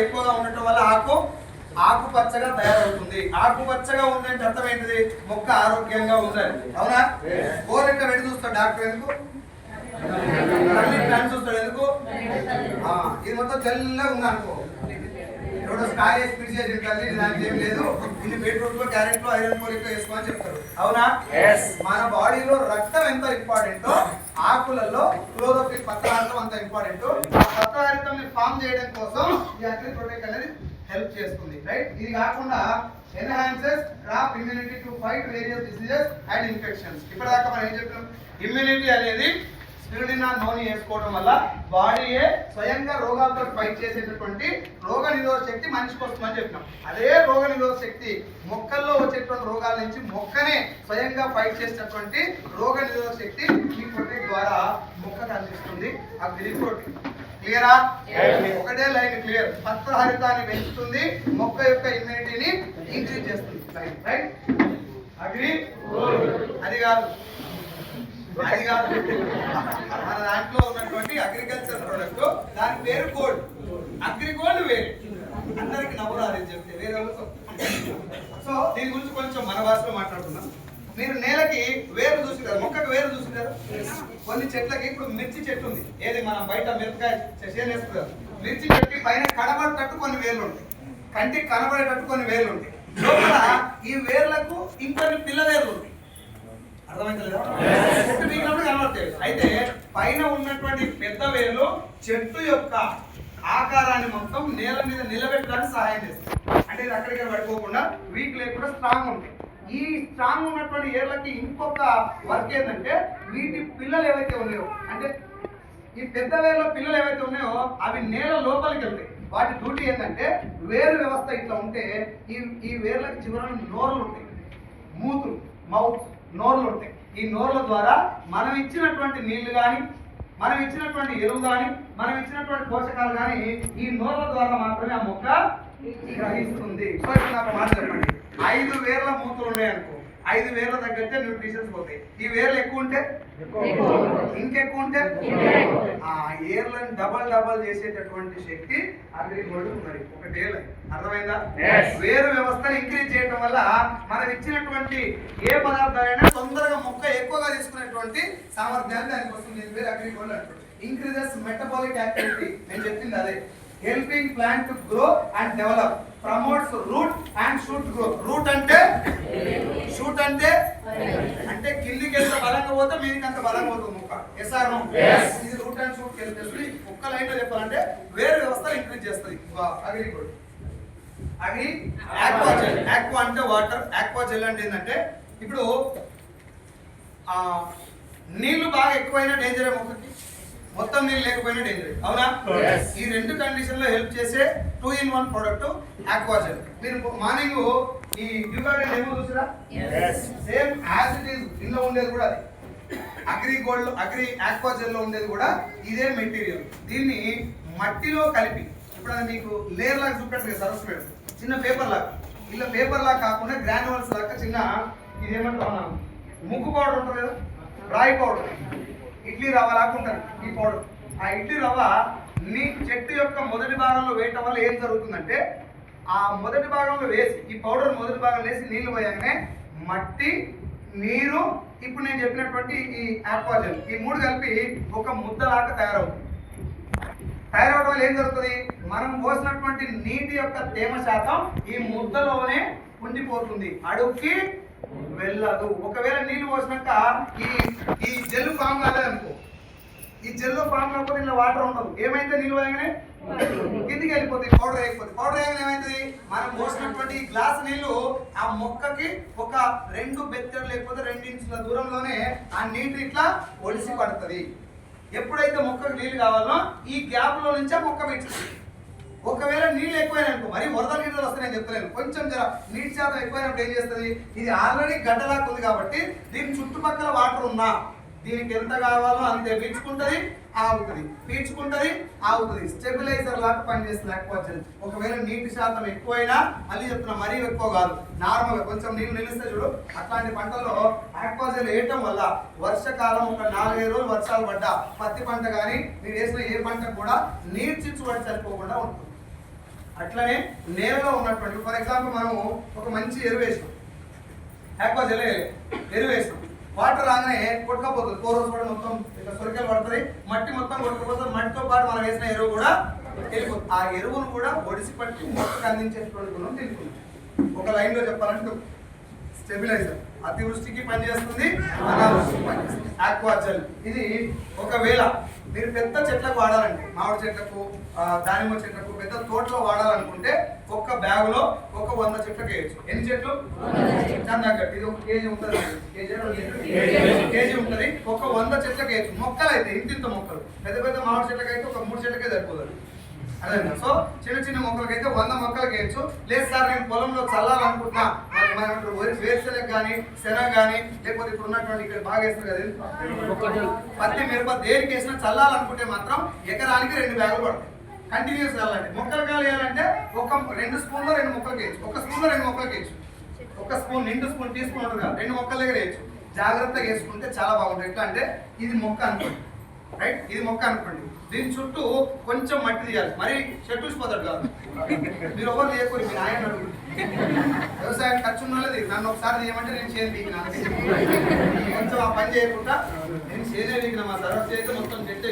ఎక్కువగా ఉండటం వల్ల ఆకుపచ్చగా తయారవుతుంది. ఆకుపచ్చగా ఉందంటే అర్థం ఏంటిది? మొక్క ఆరోగ్యంగా ఉందని. అవునా? గోరెక్క వెళ్ళి చూస్తాడు డాక్టర్ ఎందుకు? చూస్తాడు ఎందుకు? ఇది మొత్తం తెల్లగా ఉంది అనుకో, ఎవడో స్కాయ్ స్పీడ్ చేసి తల్లి దానికి ఏం లేదు, ఇది బీట్రూట్ లో క్యారెట్ లో ఐరన్ ఫోలిక్ వేసుకోమని చెప్తారు. అవునా? మన బాడీలో రక్తం ఎంత ఇంపార్టెంటో ఆకులలో క్లోరోఫిల్ పత్రహారితం అంత ఇంపార్టెంట్. ఆ పత్రహారితం ఫామ్ చేయడం కోసం ఈ అగ్రి ప్రొటెక్ట్ అనేది హెల్ప్ చేస్తుంది. రైట్? ఇది కాకుండా enhances crop immunity to fight various diseases and infections. ఇప్పటిదాకా మనం ఏం చెప్పినాం? ఇమ్యూనిటీ అనేది స్పిరులినా నూనె వేసుకోవడం వల్ల బాడీయే స్వయంగా రోగాలతో ఫైట్ చేసేటటువంటి రోగ నిరోధక శక్తి మనిషికి వస్తుందని చెప్పినాం. అదే రోగ నిరోధక శక్తి మొక్కల్లో వచ్చేటువంటి రోగాల నుంచి మొక్కనే స్వయంగా ఫైట్ చేసేటటువంటి రోగ నిరోధక శక్తి ఈ ప్రొటెక్ట్ ద్వారా మొక్కకు అందిస్తుంది. ఆ గ్రీన్ ప్రోటీన్ క్లియరా? ఒకటే లైన్ క్లియర్. పత్రహరితాన్ని పెంచుతుంది, మొక్క యొక్క ఇమ్యూనిటీని ఇంక్రీజ్ చేస్తుంది. రైట్? అగ్రి? అది కాదు మన దాంట్లో ఉన్నటువంటి అగ్రికల్చర్ ప్రొడక్ట్, దాని పేరు గోల్డ్. అగ్రిగోల్డ్ వేరే, అందరికి నవ్వురాదని చెప్తే వేరే. సో దీని గురించి కొంచెం మన భాషలో మాట్లాడుతున్నాం. మీరు నేలకి వేరు చూసినారు, మొక్కకు వేరు చూసినారు. కొన్ని చెట్లకి ఇప్పుడు మిర్చి చెట్టు ఉంది, ఏది మనం బయట మిరపకాయ చేనేస్తున్నారు. మిర్చి చెట్టుకి పైన కనబడేటట్టు కొన్ని వేర్లు ఉంటాయి, కంటికి కనబడేటట్టు కొన్ని వేర్లు ఉంటాయి. లోపల ఈ వేర్లకు ఇంకొన్ని పిల్ల వేర్లు ఉంటాయి. చెట్టు మిగిలినప్పుడు కనబడతాయి. అయితే పైన ఉన్నటువంటి పెద్ద వేర్లు చెట్టు యొక్క ఆకారాన్ని మొత్తం నేల మీద నిలబెట్టడానికి సహాయం చేస్తాయి. అంటే ఇది అక్కడికి పడిపోకుండా వీక్ లేకుండా స్ట్రాంగ్ ఉంటాయి. ఈ స్ట్రాంగ్ ఉన్నటువంటి ఏర్లకి ఇంకొక వర్క్ ఏంటంటే, వీటి పిల్లలు ఏవైతే ఉన్నాయో, అంటే ఈ పెద్ద వేర్ల పిల్లలు ఏవైతే ఉన్నాయో అవి నేల లోపలికి వెళ్తాయి. వాటి డ్యూటీ ఏంటంటే, వేరు వ్యవస్థ ఇట్లా ఉంటే ఈ వేర్లకి చివరన నోర్లు ఉంటాయి, మూతులు, మౌత్, నోర్లు ఉంటాయి. ఈ నోర్ల ద్వారా మనం ఇచ్చినటువంటి నీళ్లు కానీ, మనం ఇచ్చినటువంటి ఎరువు కానీ, మనం ఇచ్చినటువంటి పోషకాలు కానీ ఈ నోర్ల ద్వారా మాత్రమే ఆ మొక్క గ్రహిస్తుంది. సో ఇప్పుడు నాకు మాట చెప్పండి, 5 వేర్ల మూతులు ఉన్నాయనుకో, 5 వేర్ల దగ్గర న్యూట్రిషన్స్ పోతాయి. ఈ వేర్లు ఎక్కువ ఉంటే ఇంకెక్కువ ఉంటే ఆ ఏర్లను డబల్ చేసేటటువంటి శక్తి అగ్రిగోల్డ్ ఉన్నది. ఒకటే అర్థమైందా? వేరు వ్యవస్థను ఇంక్రీజ్ చేయడం వల్ల మనం ఇచ్చినటువంటి ఏ పదార్థాలైనా తొందరగా మొక్క ఎక్కువగా తీసుకునేటువంటి సామర్థ్యాన్ని దానికి వస్తుంది. అగ్రిగోల్డ్ అంటారు. ఇంక్రీజెస్ మెటబాలిక్ యాక్టివిటీ, నేను చెప్పింది అదే. Helping plant to grow and develop, promotes root and shoot growth. Root అంటే షూట్ అంటే కిందికి ఎంత బలంగా పోతే మీదికి అంత బలంగా పోతుంది మొక్క. Yes or no? ఇది రూట్ అండ్ షూట్ వెళ్తుంది. ఒక్క లైన్ లో చెప్పాలంటే వేరు వ్యవస్థ ఇంక్రీజ్ చేస్తుంది Agri Gold. Agri aqua gel. Aqua అంటే వాటర్, ఆక్వా జెల్ అంటే ఏంటంటే, ఇప్పుడు నీళ్లు బాగా ఎక్కువైనా డేంజరే మొక్కకి, మొత్తం నీళ్ళు లేకపోయినా డేంజర్. అవునా? ఈ 2 కండిషన్ లో హెల్ప్ చేసే 2-in-1 ప్రోడక్ట్ ఆక్వాజెల్. మీరు మార్నింగ్ ఈ డ్యూగార్డెన్ ఏమో చూసారా? సేమ్ యాజ్ ఇట్ ఈస్ ఇందులో ఉండేది కూడా అది. అగ్రిగోల్డ్ ఆక్వాజెల్ లో ఉండేది కూడా ఇదే మెటీరియల్. దీన్ని మట్టిలో కలిపి, ఇప్పుడు అది మీకు లేయర్ లాగా చూపెట్టు సరస్సు మేడం, చిన్న పేపర్ లాగా. ఇలా పేపర్ లాగా కాకుండా గ్రాన్యువల్స్ లాగా చిన్న, ఇదేమంటాం మనం ముగ్గు పౌడర్ ఉంటుంది కదా, రాయి పౌడర్, ఇడ్లీ రవ్వ లాక్కుంటారు ఈ పౌడర్. ఆ ఇడ్లీ రవ్వ నీ చెట్టు యొక్క మొదటి భాగంలో వేయటం వల్ల ఏం జరుగుతుందంటే, ఆ మొదటి భాగంలో వేసి, ఈ పౌడర్ మొదటి భాగంలో వేసి నీళ్లు పోయాకనే మట్టి, నీరు, ఇప్పుడు నేను చెప్పినటువంటి ఈ ఆక్వాజెల్, ఈ 3 కలిపి ఒక ముద్దలాగా తయారవుతుంది. తయారవడం వల్ల ఏం జరుగుతుంది? మనం పోసినటువంటి నీటి యొక్క తేమ శాతం ఈ ముద్దలోనే ఉండిపోతుంది, అడుగుకి వెళ్ళదు. ఒకవేళ నీళ్లు పోసినాక ఈ జెల్ ఫామ్ కాలేదనుకో, ఈ జెల్ ఫామ్ కాకపోతే ఇలా వాటర్ ఉండదు. ఏమైతే నీళ్ళు పోయగానే కిందికి వెళ్ళిపోతుంది, పౌడర్ అయిపోతుంది. పౌడర్ అయ్యాక ఏమైతుంది? మనం పోసినటువంటి గ్లాస్ నీళ్లు ఆ మొక్కకి ఒక 2 బెత్తెడు లేకపోతే 2 ఇంచుల దూరంలోనే ఆ నీటి ఇట్లా ఒడిసి పడుతుంది. ఎప్పుడైతే మొక్కకు నీళ్ళు కావాలో ఈ గ్యాప్ లో నుంచే మొక్క పెంచుతుంది. ఒకవేళ నీళ్ళు ఎక్కువైననుకో, మరి వరద నీళ్ళు వస్తాయని చెప్తలేను, కొంచెం జర నీటి శాతం ఎక్కువైనప్పుడు ఏం చేస్తుంది? ఇది ఆల్రెడీ గడ్డలాగా ఉంది కాబట్టి దీని చుట్టుపక్కల వాటర్ ఉన్నా దీనికి ఎంత కావాలో అంతే పీల్చుకుంటుంది, ఆగుతుంది, పీల్చుకుంటుంది, ఆగుతుంది. స్టెబిలైజర్ లాగా పనిచేస్తుంది ఆక్వాజెల్. ఒకవేళ నీటి శాతం ఎక్కువైనా, మళ్ళీ చెప్తున్నా మరీ ఎక్కువ కాదు, నార్మల్గా కొంచెం నీళ్ళు నిలిస్తే చూడు, అట్లాంటి పంటల్లో ఆక్వాజెల్ వేయటం వల్ల వర్షకాలం ఒక 4-5 రోజులు వర్షాలు పడ్డా పత్తి పంట కానీ మీరు వేసిన ఏ పంట కూడా నీరు చిచ్చు పడి సరిపోకుండా ఉంటుంది. అట్లనే నేలలో ఉన్నటువంటి ఫర్ ఎగ్జాంపుల్ మనము ఒక మంచి ఎరువు వేసినాం, ఆక్వాజెల్ ఎరువు వేసినాం, వాటర్ రాగానే కొట్టుకపోతుంది, 4 రోజులు కూడా మొత్తం ఇట్లా సొరికలు పడుతుంది, మట్టి మొత్తం కొట్టుకుపోతుంది, మట్టితో పాటు మనం వేసిన ఎరువు కూడా వెళ్ళిపోతుంది. ఆ ఎరువును కూడా ఒడిసి పట్టి మొక్కకు అందించేటువంటి గుణం తెలుస్తుంది. ఒక లైన్లో చెప్పాలంటే స్టెబిలైజర్ అతివృష్టికి పనిచేస్తుంది, అనావృష్టికి పనిచేస్తుంది. ఆక్వాజెల్ ఇది ఒకవేళ మీరు పెద్ద చెట్లకు వాడాలంటే, మామిడి చెట్లకు, దానిమ్మ చెట్లకు, పెద్ద తోటలో వాడాలనుకుంటే ఒక్క బ్యాగులో ఒక 100 చెట్లకు వేయచ్చు. ఎన్ని చెట్లు? ఇది 1 కేజీ ఉంటుంది, కేజీ ఉంటుంది. ఒక 100 చెట్లకు వేయచ్చు. మొక్కలు అయితే ఇంత మొక్కలు, పెద్ద పెద్ద మామిడి చెట్లకి అయితే ఒక 3 చెట్లకే సరిపోతుంది. అదే సో చిన్న చిన్న మొక్కలకైతే 100 మొక్కలకి వేయచ్చు. లేదు సార్ నేను పొలంలో చల్లాలనుకుంటున్నా, వేరుశెనగ కానీ శనగ కానీ లేకపోతే ఇప్పుడు ఉన్నటువంటి ఇక్కడ బాగా వేస్తారు కదా పత్తి మిరప దేనికి వేసినా చల్లాలనుకుంటే మాత్రం ఎకరానికి 2 బ్యాగులు పడతాయి. కంటిన్యూస్ చల్లాలంటే మొక్కలు కాలేయాలంటే ఒక 2 స్పూన్లో 2 మొక్కలకి వేయచ్చు, 1 స్పూన్లో 2 మొక్కలకి వేయచ్చు. 1 స్పూన్ నిండు స్పూన్ టీ స్పూన్ ఉంటుంది కదా, 2 మొక్కల దగ్గర వేయచ్చు. జాగ్రత్తగా వేసుకుంటే చాలా బాగుంటుంది. ఎట్లా అంటే ఇది మొక్క అనుకోండి, రైట్, ఇది మొక్క అనుకోండి, దీని చుట్టూ కొంచెం మట్టి తీయాలి, మరి చెట్టు చూసిపోతాడు కాదు. మీరు ఎవరు తీయకూడదు, మీరు ఆయన అడుగుతుంది. వ్యవసాయం ఖర్చు ఉన్నది, నన్ను ఒకసారి తీయమంటే నేను చేను తీకినా, కొంచెం ఆ పని చేయకుండా నేను చేనే తీకినా, మా తర్వాత చేస్తే మొత్తం చెట్టే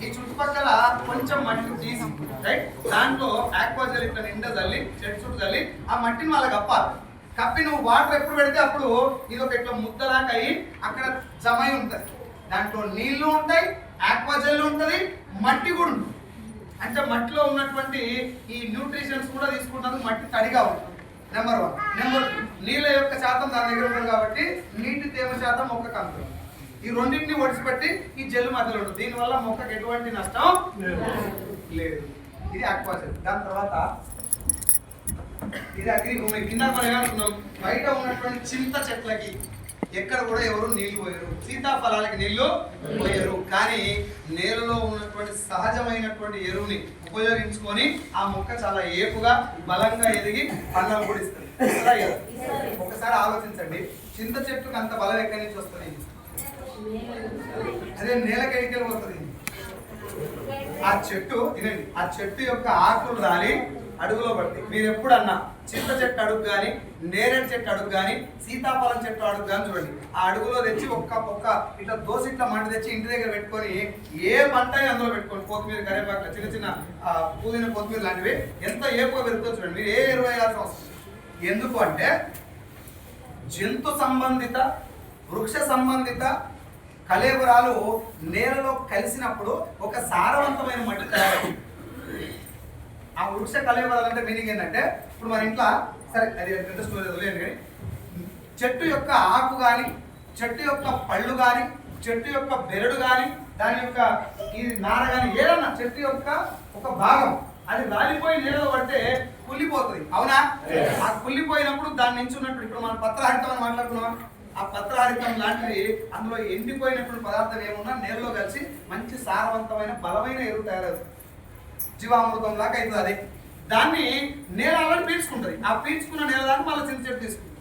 ఈ చుట్టుపక్కల కొంచెం మట్టి తీసి, రైట్, దాంట్లో ఆక్వాజెల్ ఇట్లా నిండా చల్లి చెట్టు చుట్టూ చల్లి ఆ మట్టిని వాళ్ళకి కప్పాలి. కప్పి నువ్వు వాటర్ ఎప్పుడు పెడితే అప్పుడు ఇది ఒక ఇట్లా ముద్దలాగా అయ్యి అక్కడ జమై ఉంటుంది. దాంట్లో నీళ్లు ఉంటాయి, ఆక్వాజెల్ ఉంటుంది, మట్టి కూడా ఉంటుంది. అంటే మట్టిలో ఉన్నటువంటి ఈ న్యూట్రిషన్స్ కూడా తీసుకుంటాను, మట్టి తడిగా ఉంటుంది. నెంబర్ 1. నెంబర్ 2, నీళ్ళ యొక్క శాతం దాని దగ్గర ఉంటుంది కాబట్టి నీటి తేమ శాతం మొక్కకు అందుతుంది. ఈ రెండింటిని ఒడిసిపెట్టి ఈ జెల్ మధ్యలో ఉంటుంది. దీనివల్ల మొక్కకు ఎటువంటి నష్టం లేదు. ఇది ఆక్వాజెల్. దాని తర్వాత ఇది అగ్రి భూమి. కింద మనం ఏమనుకున్నాం, బయట ఉన్నటువంటి చింత చెట్లకి ఎక్కడ కూడా ఎవరు నీళ్లు పోయరు, సీతాఫలాలకి నీళ్లు పోయరు. కానీ నేలలో ఉన్నటువంటి సహజమైనటువంటి ఎరువుని ఉపయోగించుకొని ఆ మొక్క చాలా ఏపుగా బలంగా ఎదిగి పండ్లను కూడా ఇస్తుంది. ఒకసారి ఆలోచించండి, చింత చెట్టుకు అంత బలం ఎక్కడి నుంచి వస్తుంది? అదే నేలకెడికెళ్ళి పోతుంది. ఆ చెట్టు తినండి, ఆ చెట్టు యొక్క ఆకులు రాలి అడుగులో పడుతుంది. మీరు ఎప్పుడన్నా చింత చెట్టు అడుగు కానీ, నేరేడు చెట్టు అడుగు కానీ, సీతాఫలం చెట్టు అడుగు కానీ చూడండి, ఆ అడుగులో తెచ్చి ఒక్క ఇట్లా దోశ ఇట్లా మంట తెచ్చి ఇంటి దగ్గర పెట్టుకొని ఏ పంట అందులో పెట్టుకోండి, కొత్తిమీర, కరివేపాకు, చిన్న చిన్న పుదీనా, కొత్తిమీర లాంటివి ఎంత ఏపుగా పెరుగుతుందో చూడండి. మీరు ఏ ఎరువు వేయాల్సిన అవసరం. ఎందుకు అంటే జంతు సంబంధిత, వృక్ష సంబంధిత కళేబరాలు నేలలో కలిసినప్పుడు ఒక సారవంతమైన మట్టి తయారవుతుంది. ఆ వృక్ష కళేబరాలు అంటే మీనింగ్ ఏంటంటే, ఇప్పుడు మన ఇంట్లో సరే అది పెద్ద స్టోరీ వదిలేదు కానీ చెట్టు యొక్క ఆకు కానీ, చెట్టు యొక్క పళ్ళు కానీ, చెట్టు యొక్క బెరడు కానీ, దాని యొక్క ఈ నార కానీ, ఏదన్నా చెట్టు యొక్క ఒక భాగం అది రాలిపోయి నీళ్ళలో పడితే కుళ్ళిపోతుంది, అవునా? ఆ కుళ్ళిపోయినప్పుడు దాని నుంచి ఉన్నప్పుడు ఇప్పుడు మనం పత్రహరితం అని మాట్లాడుకున్నాం, ఆ పత్రహరితం లాంటిది అందులో ఎండిపోయినటువంటి పదార్థం ఏమున్నా నేలలో కలిసి మంచి సారవంతమైన బలమైన ఎరువు తయారవుతుంది, జీవామృతం లాగా అవుతుంది. అది దాన్ని నేల అలాంటి పీల్చుకుంటుంది. ఆ పీల్చుకున్న నేల దాన్ని మళ్ళీ చిన్న చెట్టు తీసుకుంటుంది.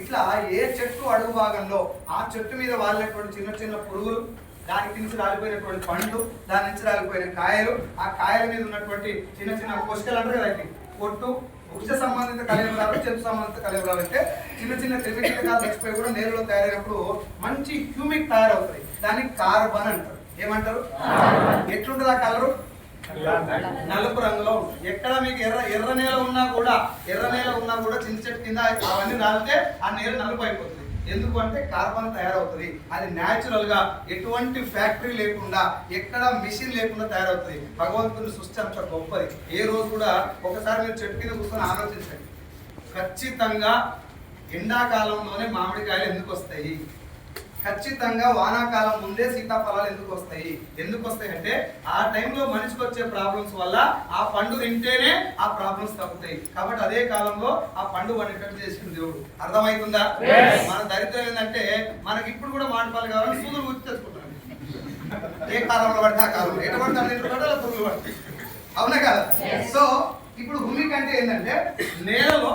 ఇట్లా ఏ చెట్టు అడుగు భాగంలో ఆ చెట్టు మీద వాలినటువంటి చిన్న చిన్న పురుగులు, దానికి నుంచి రాలిపోయినటువంటి పండ్లు, దాని నుంచి రాలిపోయిన కాయలు, ఆ కాయల మీద ఉన్నటువంటి చిన్న చిన్న కొసుకలు అంటారు కదా, పొట్టు, వృక్ష సంబంధిత కళేబరాలు, చెట్టు సంబంధిత కళేబరాలు అంటే చిన్న చిన్న క్రిమికీటకాలు చచ్చిపోయి కూడా నేలలో తయారైనప్పుడు మంచి హ్యూమిక్ తయారవుతుంది. దాన్ని కార్బన్ అంటారు. ఏమంటారు? ఎట్లుంటుంది ఆ కలరు? నలుపు రంగులో. ఎక్కడ మీకు ఎర్ర నేల ఉన్నా కూడా చింత చెట్టు కింద అవన్నీ రాలితే ఆ నేల నలుపు అయిపోతుంది. ఎందుకు అంటే కార్బన్ తయారవుతుంది. అది న్యాచురల్ గా ఎటువంటి ఫ్యాక్టరీ లేకుండా, ఎక్కడ మిషన్ లేకుండా తయారవుతుంది. భగవంతుని సృష్టి అంత గొప్పది. ఏ రోజు కూడా ఒకసారి మీరు చెట్టు కింద కూర్చొని ఆలోచించండి, ఖచ్చితంగా ఎండాకాలంలోనే మామిడికాయలు ఎందుకు వస్తాయి, ఖచ్చితంగా వానాకాలం ముందే సీతాఫలాలు ఎందుకు వస్తాయి అంటే ఆ టైంలో మనిషికి వచ్చే ప్రాబ్లమ్స్ వల్ల ఆ పండు తింటేనే ఆ ప్రాబ్లమ్స్ తగ్గుతాయి. కాబట్టి అదే కాలంలో ఆ పండు పండేటట్టు చేసింది దేవుడు. అర్థమవుతుందా? మన దరిద్రం ఏంటంటే మనకి ఇప్పుడు కూడా మామిడిపాలు కావాలని సూదులు గుర్తు తెచ్చుకుంటాం. ఏ కాలంలో పడితే ఆ కాలంలో ఎటువంటి పురుగులు పడతాయి, అవునా కదా? సో ఇప్పుడు భూమికి అంటే ఏంటంటే నేలలో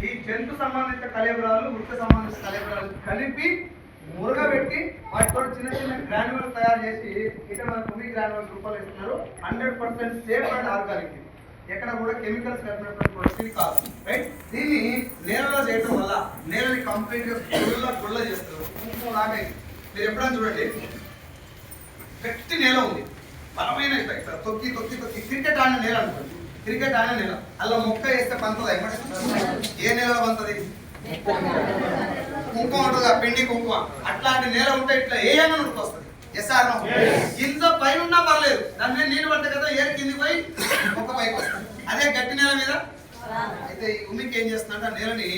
ఈ జంతు సంబంధిత కళేబరాలు, వృక్ష సంబంధిత కళేబరాలు కలిపి మురగబెట్టి వాటితో చిన్న చిన్న గ్రాన్యువల్స్ తయారు చేసి ఇక్కడ మన భూమి గ్రాన్యువల్స్ రూపాయలు ఇస్తున్నారు. 100% సేఫ్ అండ్ ఆర్గానిక్, ఎక్కడ కూడా కెమికల్స్ కలిపినటువంటి ప్రొడక్ట్ కాదు, రైట్. దీన్ని నేలలో చేయడం వల్ల నేలని కంప్లీట్ గా గుళ్ళ చేస్తారు. లాగా మీరు ఎప్పుడైనా చూడండి, గట్టి నేల ఉంది, బలమైన ఇట్లా తొక్కి తొక్కి తొక్కి క్రికెట్ ఆడిన నేల అనుకోండి, క్రికెట్ ఆడిన నేల అలా మొక్క వేస్తే పంతది ఏ నేలలో పంతది? కుంకుమ ఉంటుంది, పిండి కుంకుమ. అట్లాంటి నేల ఉంటే ఇట్లా ఏ నూనె వస్తుంది. ఎస్ఆర్ ఇంత పైన ఉన్నా పర్లేదు, దాని మీద నీళ్ళు పడితే కదా ఏరు కింది పోయి మొక్క పైకి వస్తుంది. అదే గట్టి నేల మీద అయితే ఈ ఉమ్మికి ఏం చేస్తుందంటే ఆ నేలని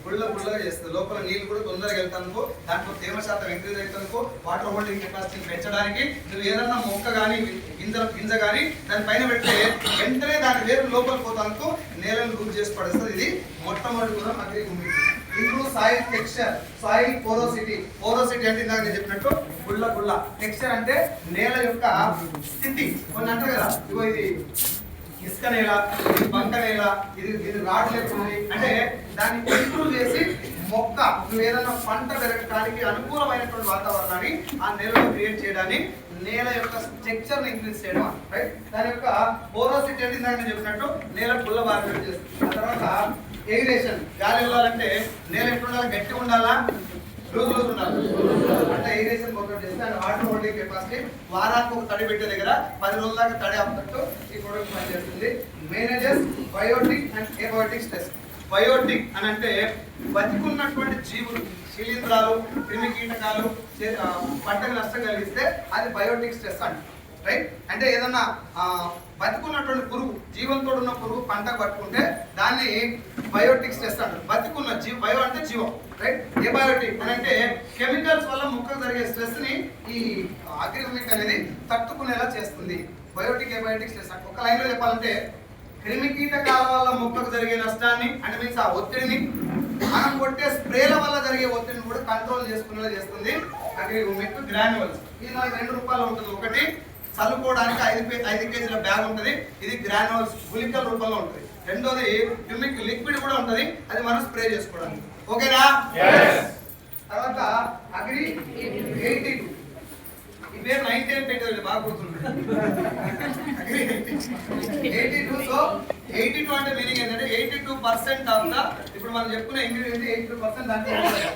గుళ్ళగా చేస్తుంది. లోపల నీళ్ళు కూడా తొందరగా వెళ్తానుకో, దాంట్లో తేమ శాతం ఇంక్రీజ్ అవుతానుకో, వాటర్ హోల్డింగ్ కెపాసిటీని పెంచడానికి నువ్వు ఏదన్నా మొక్క కానీ గింజ కానీ దాని పైన పెడితే వెంటనే దాని వేరు లోపల పోతానుకో నేలను లూజ్ చేసి పడేస్తుంది. ఇది మొట్టమొదటి కూడా అగ్రి ఉమ్మికి. Improve soil texture, soil porosity. Porosity అంటే ఇందాక నేను చెప్పినట్టు గుళ్ళ. టెక్స్చర్ అంటే నేల యొక్క స్థితి. కొన్ని అంటారు కదా, ఇగో ఇది ఇసుక నేల, ఇది బంక నేల, ఇది రాడ్ లేకుండా, అంటే దాన్ని ఇంప్రూవ్ చేసి మొక్క నువ్వు ఏదైనా పంట పెరగడానికి అనుకూలమైనటువంటి వాతావరణాన్ని ఆ నేలలో క్రియేట్ చేయడాన్ని నేల యొక్క స్ట్రక్చర్ ని ఇంక్రీజ్ చేయడం, రైట్. దాని యొక్క పోరోసిటీ అంటే ఇందాక నేను చెప్పినట్టు నేల గుల్ల బాగా చేస్తుంది. ఆ తర్వాత ఎయిరేషన్, గాలి వెళ్ళాలంటే నేల ఎప్పుడు ఉండాలి? గట్టిగా ఉండాలా, లూజ్ ఉండాలి. అంటే ఎయిరేషన్ వర్కౌట్ చేస్తే అండ్ వాటర్ హోల్డింగ్ కెపాసిటీ వారానికి ఒక తడి పెట్టే దగ్గర 10 రోజుల దాకా తడి అవ్వటట్టు ఈ ప్రొడక్ట్ పనిచేస్తుంది. Manages biotic and abiotic stress. Biotic అని అంటే బతికున్నటువంటి జీవులు, శిలీంధ్రాలు, క్రిమి కీటకాలు పంటకు నష్టం కలిగిస్తే అది బయోటిక్ స్ట్రెస్ అంట, రైట్. అంటే ఏదన్నా బతికున్నటువంటి పురుగు, జీవంతో ఉన్న పురుగు పంటకు పట్టుకుంటే దాన్ని బయోటిక్ స్ట్రెస్ అంటారు. బతికున్న బయో అంటే జీవం, రైట్. ఏ బయోటిక్ అని అంటే కెమికల్స్ వల్ల మొక్కకు జరిగే స్ట్రెస్ ని ఈ అగ్రిమిక్ అనేది తట్టుకునేలా చేస్తుంది. బయోటిక్ ఏబయోటిక్ స్ట్రెస్ అంటే ఒక లైన్ లో చెప్పాలంటే క్రిమి కీటకాల వల్ల మొక్కకు జరిగే నష్టాన్ని అంటే మీన్స్ ఆ ఒత్తిడిని, మనం కొట్టే స్ప్రేల వల్ల జరిగే ఒత్తిడిని కూడా కంట్రోల్ చేసుకునేలా చేస్తుంది అగ్రిమిక్ గ్రాన్యువల్స్. ఇది మనకి 2 రూపాయలు ఉంటుంది. ఒకటి చల్లుకోవడానికి 5 కేజీల బ్యాగ్ ఉంటుంది, ఇది గ్రాన్యువల్స్ గుళికల రూపంలో ఉంటుంది. రెండోది హ్యూమిక్ లిక్విడ్ కూడా ఉంటుంది, అది మనం స్ప్రే చేసుకోవడానికి. ఓకేనా? తర్వాత అగ్రి 82, ఈ పేరు 90 పెట్టేది బాగా గుర్తుంది. అగ్రి 82. సో 82 అంటే మీనింగ్ ఏంటంటే 82% ఆఫ్ ద ఇప్పుడు మనం చెప్పుకున్న ఇంగ్రీడియంట్ 82% దాంట్లో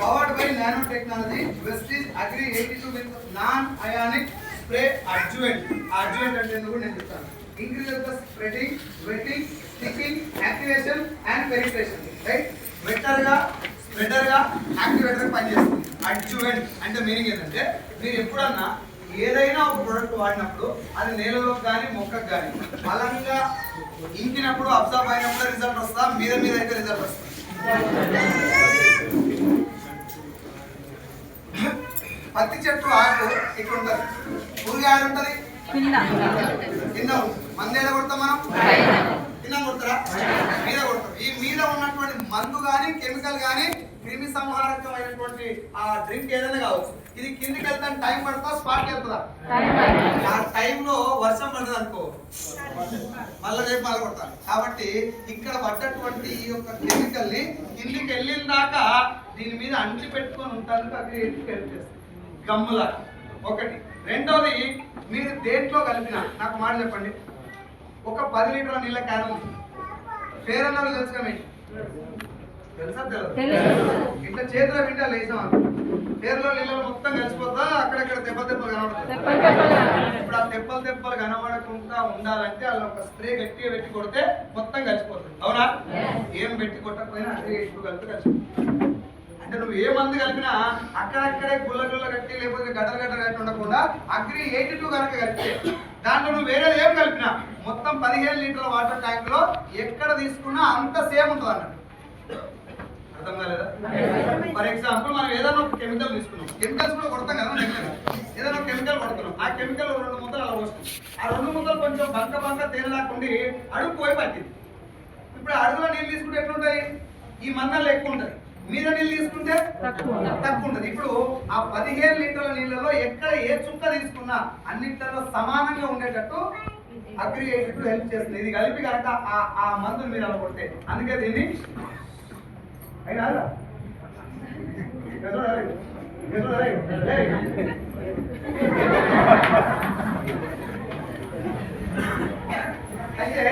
powered by nano technology. Vestige Agri 82 with non ionic spray adjuvant. Adjuvant అంటే ఎందుకు నేను చెప్తాను. Increases the spreading, wetting, sticking, activation and penetration, right. Spreader గా యాక్టివేటర్ గా పనిచేస్తుంది. అడ్జువెంట్ అంటే మీనింగ్ ఏంటంటే మీరు ఎప్పుడన్నా ఏదైనా ఒక ప్రొడక్ట్ వాడినప్పుడు అది నేలలో కానీ మొక్కకు కానీ బలంగా ఇంకినప్పుడు అబ్జర్వ్ అయినప్పుడు రిజల్ట్ వస్తా, మీద అయితే రిజల్ట్ వస్తుంది. పత్తి చెట్టు ఆకు ఇక్కడ ఉంటుంది, పురుగు ఆడ ఉంటుంది కింద ఉంటుంది. మందు ఏడ కొడతాం మనం? కింద కొడతారా? మీద కొడతాం. ఈ మీద ఉన్నటువంటి మందు కానీ కెమికల్ కానీ క్రిమి సంహారకమైనటువంటి ఆ డ్రింక్ ఏదైనా కావచ్చు, ఇది కిందికి వెళ్తాను టైం పడుతుందా, స్పాట్కి వెళ్తుందా? ఆ టైంలో వర్షం పడుతుంది అనుకో, మళ్ళీ రేపు మళ్ళీ కొడతాను. కాబట్టి ఇక్కడ పడ్డటువంటి ఈ యొక్క కెమికల్ ని కిందికి వెళ్ళిన దాకా దీని మీద అంటి పెట్టుకొని ఉంటాను. అక్కడ హెల్ప్ చేస్తుంది గమ్ములా. ఒకటి. రెండోది, మీరు దేంట్లో కలిపిన నాకు మాట చెప్పండి. ఒక 10 లీటర్ల నీళ్ళ క్యాన్ ఉంది, ఫేర్ అండ్ లవ్లీ తెలుసుగా మీకు? తెలుసా? తెలియదు. ఇట్లా చేతిలో వింటే వేసాం, ఫేర్లో నీళ్ళలో మొత్తం కలిసిపోతా, అక్కడక్కడ దెబ్బలు కనబడతాయి. ఇప్పుడు ఆ దెబ్బలు కనబడకుండా ఉండాలంటే అలా ఒక స్ప్రే గట్టిగా పెట్టి కొడితే మొత్తం కలిసిపోతుంది. అవునా? ఏం పెట్టి కొట్టకపోయినా అదే ఎక్కువ కలిసిపోతుంది. అంటే నువ్వు ఏ మందు కలిపినా అక్కడక్కడే గుల్ల కట్టి లేకపోతే గడ్డలు కట్టి ఉండకుండా అగ్రి 82 కనుక కలిపితే దాంట్లో నువ్వు వేరే ఏం కలిపినా మొత్తం 15 లీటర్ల వాటర్ ట్యాంక్ లో ఎక్కడ తీసుకున్నా అంత సేమ్ ఉంటుంది అన్నట్టు. అర్థం కాలేదా? ఫర్ ఎగ్జాంపుల్ మనం ఏదైనా ఒక కెమికల్ తీసుకున్నాం, కెమికల్స్ కూడా కొడతాం కదా, ఏదైనా ఒక కెమికల్ కొడుతున్నాం, ఆ కెమికల్ 2 ముద్దలు అలా వస్తుంది. ఆ 2 ముద్దలు కొంచెం బంక తేనెలాకుండి అడుగు పోయి పట్టింది. ఇప్పుడు అడుగులో నీళ్ళు తీసుకుంటే ఎట్లుంటాయి? ఈ మన్నలు ఎక్కువ ఉంటాయి, మీద నీళ్ళు తీసుకుంటే తక్కువ ఉంటుంది. ఇప్పుడు ఆ 15 లీటర్ల నీళ్ళలో ఎక్కడ ఏ చుక్క తీసుకున్నా అన్నింటిలో సమానంగా ఉండేటట్టు అగ్రి 82 హెల్ప్ చేస్తుంది. ఇది కలిపి కనుక ఆ మందులు మీరు అలా కొడితే, అందుకే దీన్ని అయినా అయితే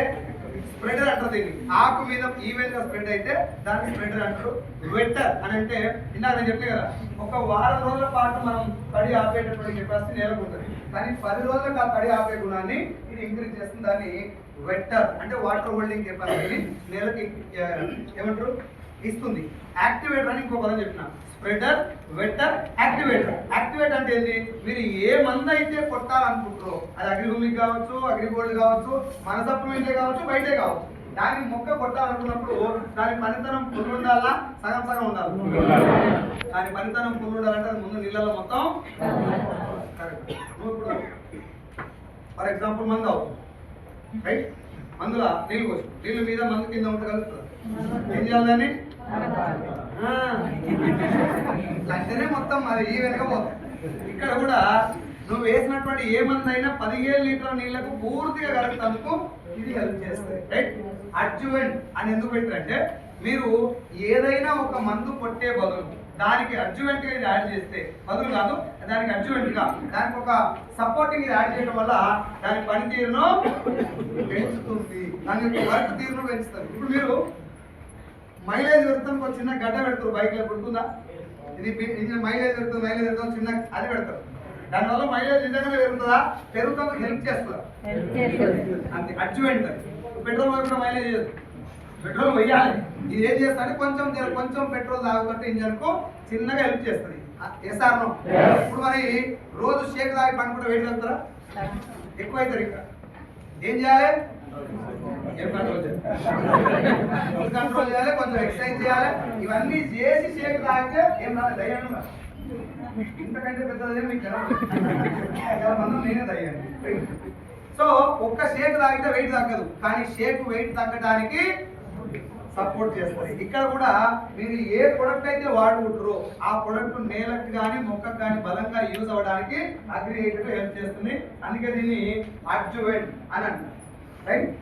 స్ప్రెడర్ అంటారు దీన్ని. ఆకు మీద ఈవెన్ గా స్ప్రెడ్ అయితే దాన్ని స్ప్రెడర్ అంటారు. వెట్టర్ అని అంటే ఇందాక నేను చెప్పే కదా, ఒక వారం రోజుల పాటు మనం తడి ఆపేటటువంటి కెపాసిటీ నేలకు ఉంటుంది, కానీ 10 రోజులకు ఆ తడి ఆపే గుణాన్ని ఇది ఇంక్రీజ్ చేస్తుంది. దాన్ని వెట్టర్ అంటే వాటర్ హోల్డింగ్ కెపాసిటీని నేలకి ఏమంటారు ఇస్తుంది. యాక్టివేటర్ అని ఇంకో పదం చెప్పిన, స్ప్రెడర్, వెట్టర్, యాక్టివేటర్. యాక్టివేటర్ అంటే ఏంటి? మీరు ఏ మందు అయితే కొట్టాలనుకుంటారో, అది అగ్రిభూమికి కావచ్చు, అగ్రిగోల్డ్ కావచ్చు, మన సప్లిమెంటే కావచ్చు, బయటే కావచ్చు, దానికి మొక్క కొట్టాలనుకున్నప్పుడు దాని పనితనం ఫుల్ ఉండాలా, సగం సగం ఉండాలి? దాని పనితనం ఫుల్ ఉండాలంటే అది ముందు నీళ్ళలో మొత్తం నువ్వు ఇప్పుడు ఫర్ ఎగ్జాంపుల్ మందు అవుతుంది, రైట్? మందులో నీళ్ళు పోసి నీళ్ళు మీద మందు కింద ఉంటే కలుపుతుంది, ఏం చేయాలి దాన్ని? అంటేనే మొత్తం అది ఈ వెనక పోతుంది. ఇక్కడ కూడా నువ్వు వేసినటువంటి ఏ మందు అయినా 15 లీటర్ల నీళ్లకు పూర్తిగా కలుపుతందుకు ఇది హెల్ప్ చేస్తుంది, రైట్? అడ్జువెంట్ అని ఎందుకు పెట్టారంటే, మీరు ఏదైనా ఒక మందు కొట్టే బదులు దానికి అడ్జువెంట్ గా ఇది యాడ్ చేస్తే, బదులు కాదు దానికి అడ్జువెంట్ గా దానికి ఒక సపోర్టింగ్ ఇది యాడ్ చేయడం వల్ల దాని పనితీరును పెంచుతుంది, దాని వర్క్ తీరును పెంచుతుంది. ఇప్పుడు మీరు మైలేజ్ పెడతాం, ఒక చిన్న గడ్డ పెడతారు, బైక్ లో పుడుతుందా? ఇది ఇంజిన్ మైలేజ్ పెడతాం చిన్న అది పెడతారు, దానివల్ల మైలేజ్ నిజంగా పెరుగుతుందా? పెరుగుతుంది, హెల్ప్ చేస్తుందా? అంతే అడ్జువెంట్. పెట్రోల్ కూడా మైలేజ్ చేయదు, పెట్రోల్ వేయాలి. ఇది ఏం చేస్తా అంటే కొంచెం పెట్రోల్ తాగుతుంటే ఇంజన్ కు చిన్నగా హెల్ప్ చేస్తుంది. Yes or no? ఇప్పుడు మరి రోజు షేక్ తాగి పండుకుంటే వెయిట్ వెళ్తారా? ఎక్కువ అవుతారు. ఇక్కడ ఏం చేయాలి? కంట్రోల్ చేయాలి, కొంచెం ఎక్సర్సైజ్ చేయాలి. ఇవన్నీ చేసి షేక్ తాగితే ఏం రాదు, దయ్యం రాదు. ఇంతకంటే పెద్దదే మీకు మనం నేనే దయ్యాన్ని. సో ఒక్క షేక్ తాగితే వెయిట్ తగ్గదు, కానీ షేక్ వెయిట్ తగ్గడానికి సపోర్ట్ చేస్తుంది. ఇక్కడ కూడా మీరు ఏ ప్రొడక్ట్ అయితే వాడుకుంటారో ఆ ప్రొడక్ట్ నేలకు కానీ మొక్కకు కానీ బలంగా యూజ్ అవ్వడానికి అగ్రిగేటర్ హెల్ప్ చేస్తుంది. అందుకే దీన్ని అడ్జువెంట్ అని అంటారు, రైట్?